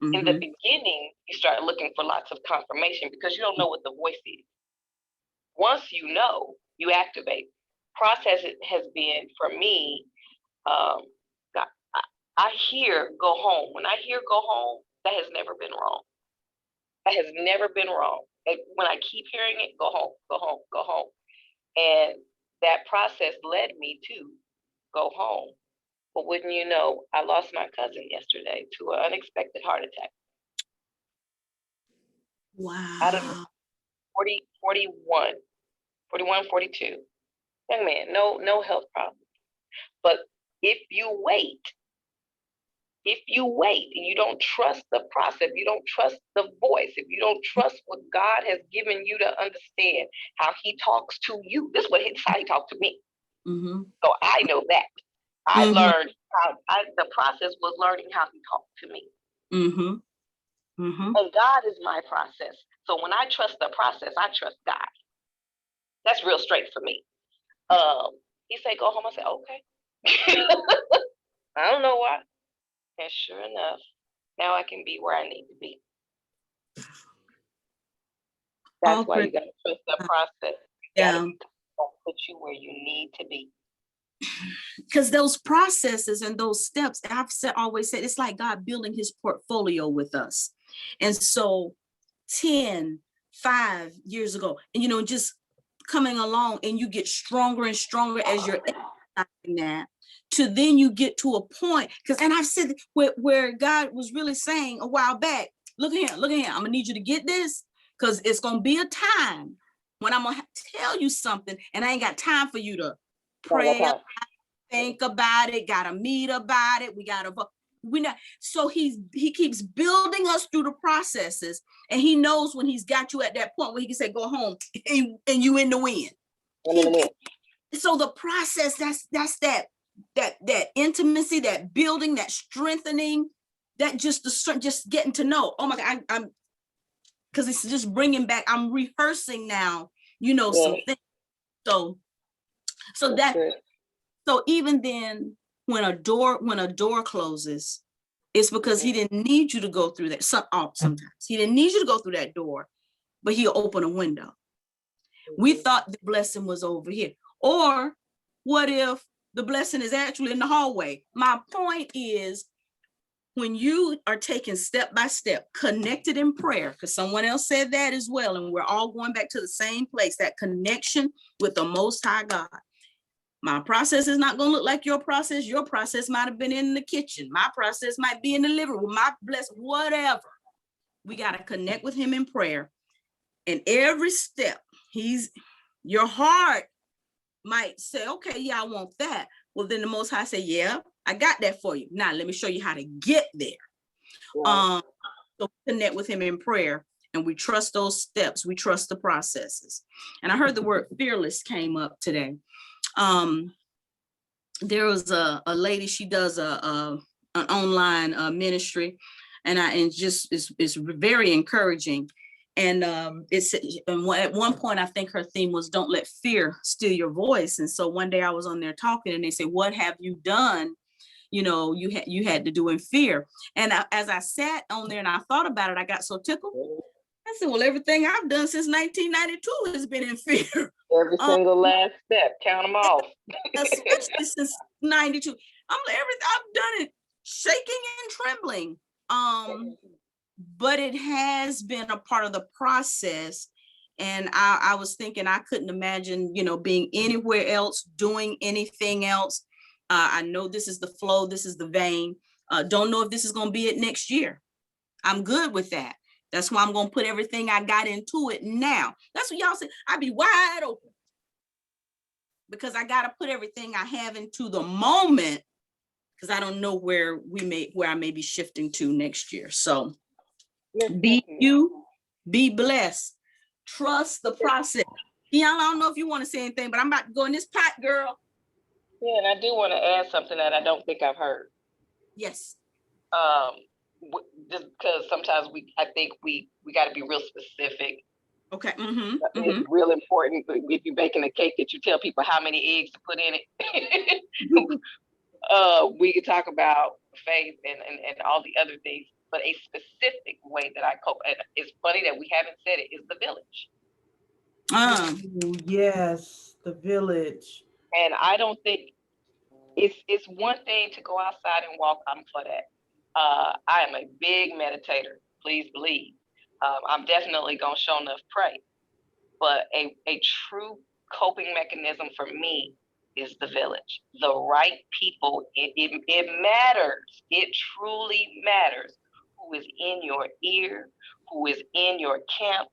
In the beginning, you start looking for lots of confirmation because you don't know what the voice is. Once you know, you activate. Process has been, for me, I hear go home. When I hear go home, that has never been wrong. That has never been wrong. And when I keep hearing it, go home, go home, go home. And that process led me to go home. But wouldn't you know, I lost my cousin yesterday to an unexpected heart attack. Wow. Out of 41, 42. Young man, no health problems. But if you wait and you don't trust the process, if you don't trust the voice, if you don't trust what God has given you to understand, how he talks to you, this is how he talked to me. So I know that. I learned the process was learning how he talked to me. And God is my process. So when I trust the process, I trust God. That's real straight for me. He said, go home. I said, okay. I don't know why. And sure enough, now I can be where I need to be. That's why you got to trust the process. Don't put you where you need to be. Because those processes and those steps, I've always said, it's like God building his portfolio with us. And so 5 years ago, and just coming along, and you get stronger and stronger as you're exercising that, to then you get to a point, and I've said where God was really saying a while back, look at him, I'm gonna need you to get this, because it's gonna be a time when I'm gonna tell you something, and I ain't got time for you to pray, think about it, gotta meet about it, so he keeps building us through the processes, and he knows when he's got you at that point where he can say go home, and you in the wind. So the process, that's that intimacy, that building, that strengthening, that just getting to know. Oh my God, I'm because it's just bringing back. I'm rehearsing now, some things. So even then, when a door closes, it's because he didn't need you to go through that. Sometimes he didn't need you to go through that door, but he'll open a window. We thought the blessing was over here. Or what if the blessing is actually in the hallway? My point is, when you are taking step by step, connected in prayer, because someone else said that as well, and we're all going back to the same place, that connection with the Most High God. My process is not going to look like your process. Your process might have been in the kitchen. My process might be in the living room. My bless, whatever. We got to connect with him in prayer. And every step, your heart might say, okay, yeah, I want that. Well, then the Most High say, yeah, I got that for you. Now, let me show you how to get there. So connect with him in prayer, and we trust those steps. We trust the processes. And I heard the word fearless came up today. There was a lady, she does an online ministry, and it's very encouraging. And at one point, I think her theme was "Don't let fear steal your voice." And so one day I was on there talking, and they said, "What have you done? You had to do in fear." And as I sat on there and I thought about it, I got so tickled. I said, "Well, everything I've done since 1992 has been in fear." Every single last step, count them off. Especially since 92. I've done it shaking and trembling. But it has been a part of the process. And I was thinking, I couldn't imagine, being anywhere else, doing anything else. I know this is the flow, this is the vein. Don't know if this is going to be it next year. I'm good with that. That's why I'm going to put everything I got into it now. That's what y'all say. I'd be wide open, because I got to put everything I have into the moment, because I don't know where I may be shifting to next year. So be you, be blessed, trust the process. Y'all, I don't know if you want to say anything, but I'm about to go in this pot, girl. Yeah, and I do want to add something that I don't think I've heard. Yes. Just because sometimes I think we got to be real specific. Okay. It's real important if you're baking a cake that you tell people how many eggs to put in it. We can talk about faith and all the other things, but a specific way that I cope, and it's funny that we haven't said it, is the village. Yes, the village. And I don't think it's one thing to go outside and walk. I'm for that. I am a big meditator, please believe. I'm definitely gonna show enough pray, but a true coping mechanism for me is the village. The right people, it matters. It truly matters who is in your ear, who is in your camp,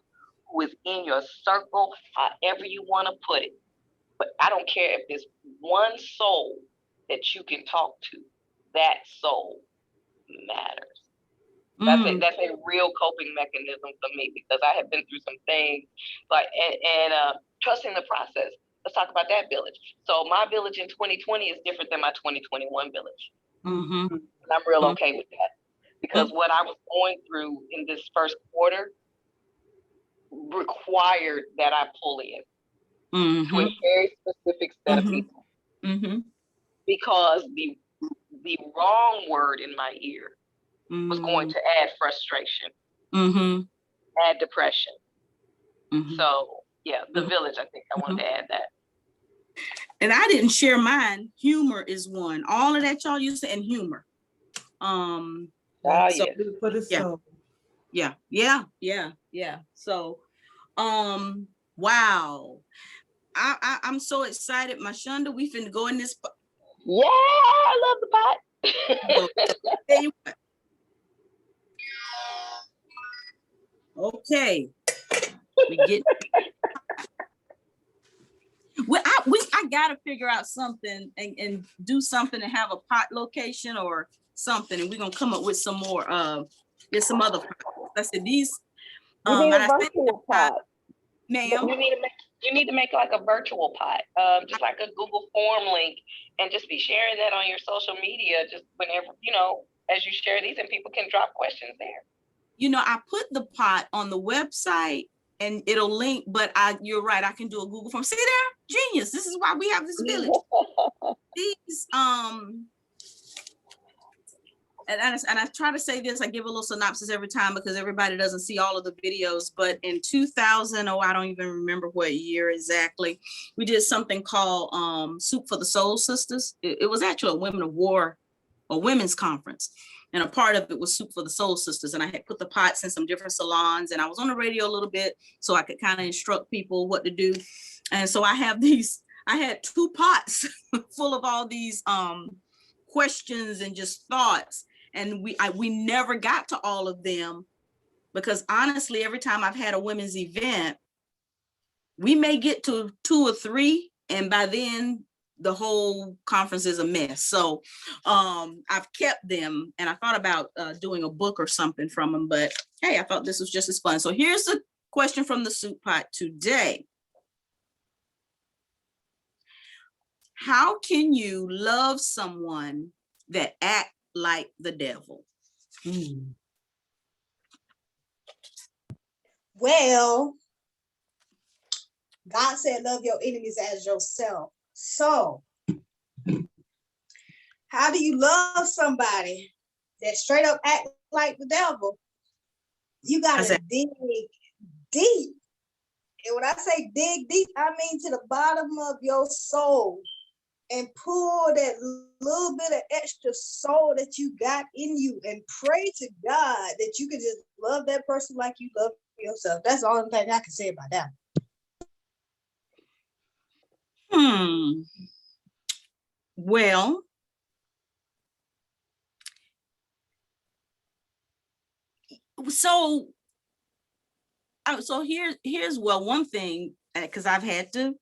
who is in your circle, however you want to put it. But I don't care if there's one soul that you can talk to, that soul matters. That's a real coping mechanism for me, because I have been through some things and trusting the process. Let's talk about that village. So my village in 2020 is different than my 2021 village. And I'm real okay with that, because what I was going through in this first quarter required that I pull in to a very specific set of people, because the wrong word in my ear was going to add frustration, add depression. So yeah, the village, I think I wanted to add that. And I didn't share mine. Humor is one. All of that y'all used to, and humor. So, yeah. So, wow. I'm so excited, my Shonda. We finna go in this. Yeah, I love the pot. Tell you what. Okay. We get. Well, I gotta figure out something and do something and have a pot location or something, and we're gonna come up with some more. There's some other pots. I said these. You need a virtual pot, ma'am. You need to make like a virtual pot, just like a Google form link, and just be sharing that on your social media. Just whenever as you share these, and people can drop questions there. I put the pot on the website and it'll link, but you're right, I can do a Google form. See there? Genius. This is why we have this village. These and I try to say this, I give a little synopsis every time because everybody doesn't see all of the videos, but in 2000, I don't even remember what year exactly, we did something called Soup for the Soul Sisters. It was actually a Women of War, a women's conference. And a part of it was Soup for the Soul Sisters. And I had put the pots in some different salons, and I was on the radio a little bit so I could kind of instruct people what to do. And so I had 2 pots full of all these questions and just thoughts. And we never got to all of them because honestly, every time I've had a women's event, we may get to 2 or 3, and by then the whole conference is a mess. So I've kept them, and I thought about doing a book or something from them, but hey, I thought this was just as fun. So here's a question from the soup pot today. How can you love someone that act like the devil? Well, God said, love your enemies as yourself. So, how do you love somebody that straight up act like the devil? You gotta dig deep. And when I say dig deep, I mean to the bottom of your soul and pull that little bit of extra soul that you got in you and pray to God that you can just love that person like you love yourself. That's the only thing I can say about that. Well, so here's one thing, because I've had to,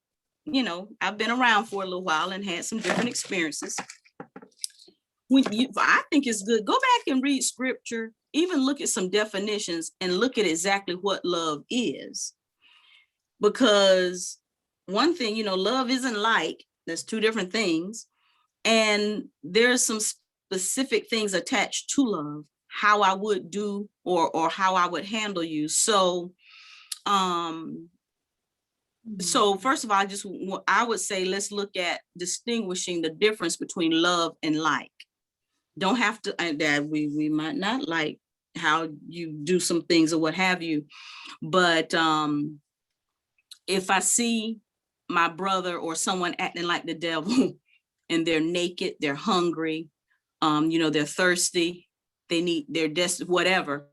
I've been around for a little while and had some different experiences. I think it's good, go back and read scripture, even look at some definitions and look at exactly what love is. Because one thing, love isn't like, there's 2 different things. And there's some specific things attached to love, how I would do or how I would handle you. So, so first of all, I would say, let's look at distinguishing the difference between love and like. Don't have to, that we might not like how you do some things or what have you. But if I see my brother or someone acting like the devil, and they're naked, they're hungry, they're thirsty, they're desperate, whatever,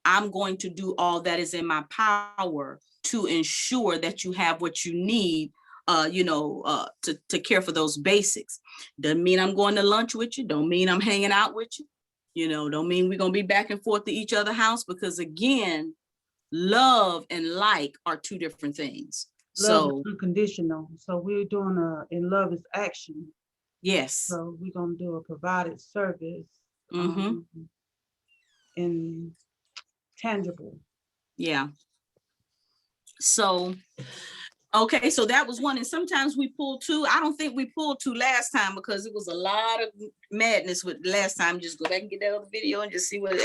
I'm going to do all that is in my power to ensure that you have what you need, to care for those basics. Doesn't mean I'm going to lunch with you, don't mean I'm hanging out with you, don't mean we're going to be back and forth to each other's house, because again, love and like are 2 different things. Love is unconditional. So we're doing and love is action. Yes. So we're gonna do a provided service and tangible. Yeah. So, okay, so that was one. And sometimes we pull 2. I don't think we pulled 2 last time because it was a lot of madness with last time. Just go back and get that other video and just see what it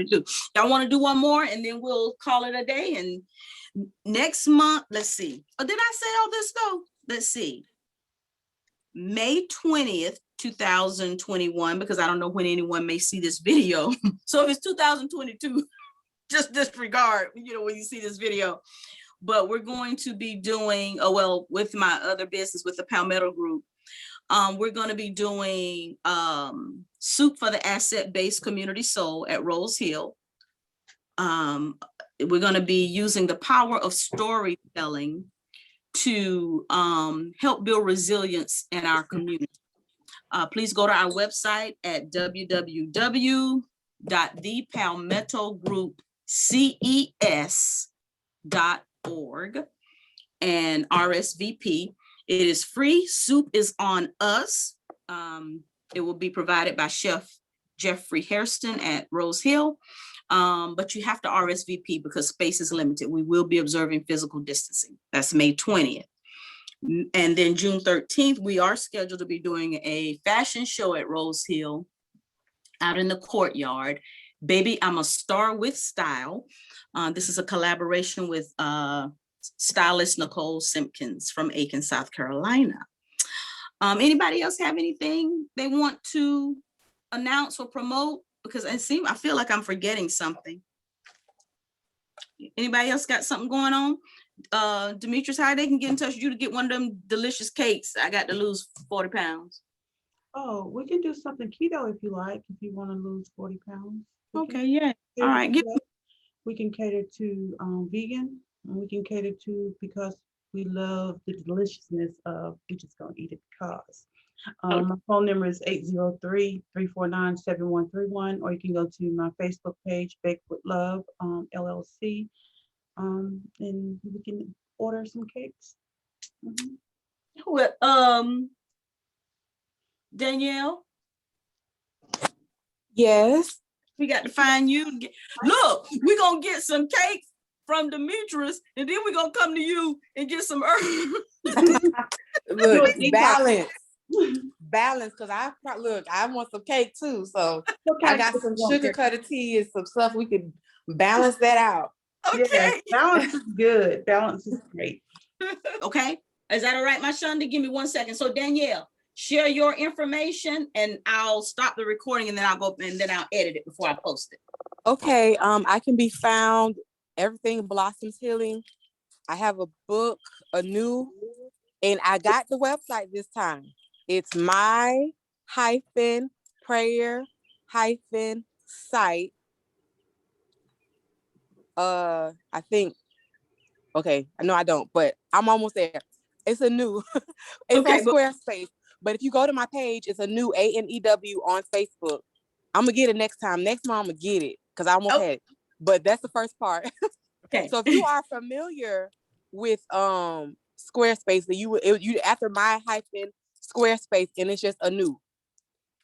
do. Y'all want to do one more and then we'll call it a day. And next month, let's see. Oh, did I say all this though? Let's see. May 20th, 2021, because I don't know when anyone may see this video. So if it's 2022, just disregard, when you see this video. But we're going to be doing, with my other business, with the Palmetto Group, we're going to be doing Soup for the Asset-Based Community Soul at Rose Hill. We're going to be using the power of storytelling to help build resilience in our community. Please go to our website at www.thepalmettogroupces.org and RSVP. It is free. Soup is on us. It will be provided by Chef Jeffrey Hairston at Rose Hill. But you have to RSVP because space is limited. We will be observing physical distancing. That's May 20th. And then June 13th, we are scheduled to be doing a fashion show at Rose Hill out in the courtyard. Baby, I'm a Star with Style. This is a collaboration with stylist Nicole Simpkins from Aiken, South Carolina. Anybody else have anything they want to announce or promote? because I feel like I'm forgetting something. Anybody else got something going on? Demetras, how they can get in touch with you to get one of them delicious cakes? I got to lose 40 pounds. Oh, we can do something keto if you like, if you want to lose 40 pounds. Okay, yeah. All right. We can cater to vegan, and we can cater to, because we love the deliciousness of, we just gonna eat it because. My phone number is 803-349-7131, or you can go to my Facebook page, Bake with Love, LLC, and we can order some cakes. Well, Danielle, Yes. we got to find you. Look, we're gonna get some cakes from Demetras, and then we're gonna come to you and get some herbs. Look, balance. Balance, because I want some cake too. So I got some sugar cutter tea and some stuff. We could balance that out. Okay. Yeah, balance is good. Balance is great. Okay. Is that all right, my Shonda? Give me 1 second. So Danielle, share your information and I'll stop the recording, and then I'll go and then I'll edit it before I post it. Okay. I can be found everything Blossoms Healing. I have a book, and I got the website this time. It's my-prayer-site. I think, okay, no, I don't, but I'm almost there. It's a new, it's on Squarespace. But if you go to my page, it's a new ANEW on Facebook. I'm gonna get it next time. Next month, I'm gonna get it because I almost had it. But that's the first part. Okay. So if you are familiar with Squarespace, you after my-Squarespace, and it's just a new.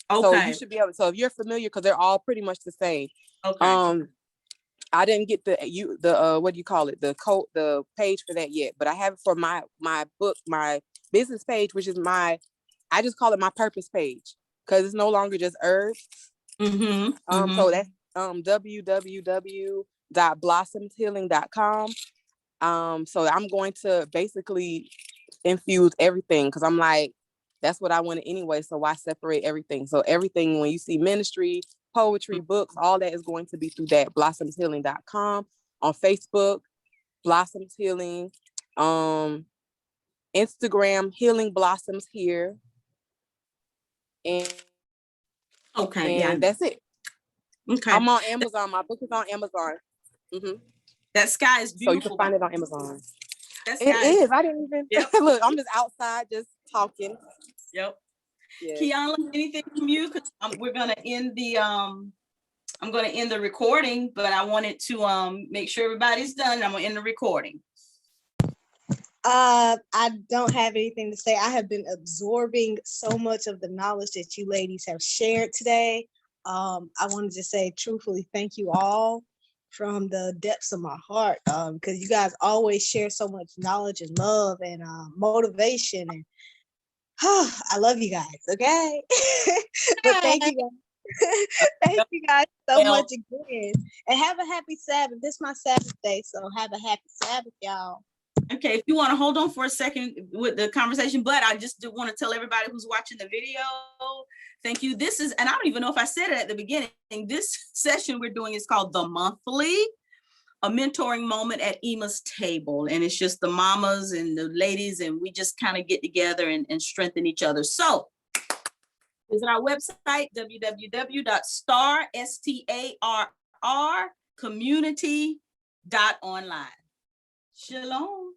Okay. So you should be able. So if you're familiar, because they're all pretty much the same. Okay. I didn't get the what do you call it, the page for that yet, but I have it for my book, my business page, which is I just call it my purpose page, because it's no longer just herbs. So that's www.blossomshealing.com. So I'm going to basically infuse everything, because I'm like, that's what I wanted anyway. So why separate everything? So everything, when you see ministry, poetry, books, all that is going to be through that blossomshealing.com. On Facebook, Blossoms Healing. Instagram, Healing Blossoms Here. And that's it. Okay. I'm on Amazon. My book is on Amazon. That sky is beautiful. So you can find it on Amazon. That It is. I didn't even look. I'm just outside, just talking. Yep. Yeah. Kiana, anything from you? Because we're gonna end the I'm gonna end the recording, but I wanted to make sure everybody's done. I'm gonna end the recording. I don't have anything to say. I have been absorbing so much of the knowledge that you ladies have shared today. I wanted to say truthfully, thank you all from the depths of my heart, because you guys always share so much knowledge and love and motivation, and I love you guys. Okay. But thank you guys. Thank you guys so much again, and have a happy Sabbath. This is my Sabbath day, so have a happy Sabbath, y'all. Okay, if you want to hold on for a second with the conversation, but I just do want to tell everybody who's watching the video, thank you. This is, and I don't even know if I said it at the beginning, this session we're doing is called The Monthly, a mentoring moment at Ema's table. And it's just the mamas and the ladies, and we just kind of get together and strengthen each other. So visit our website, www.community.online. Shalom.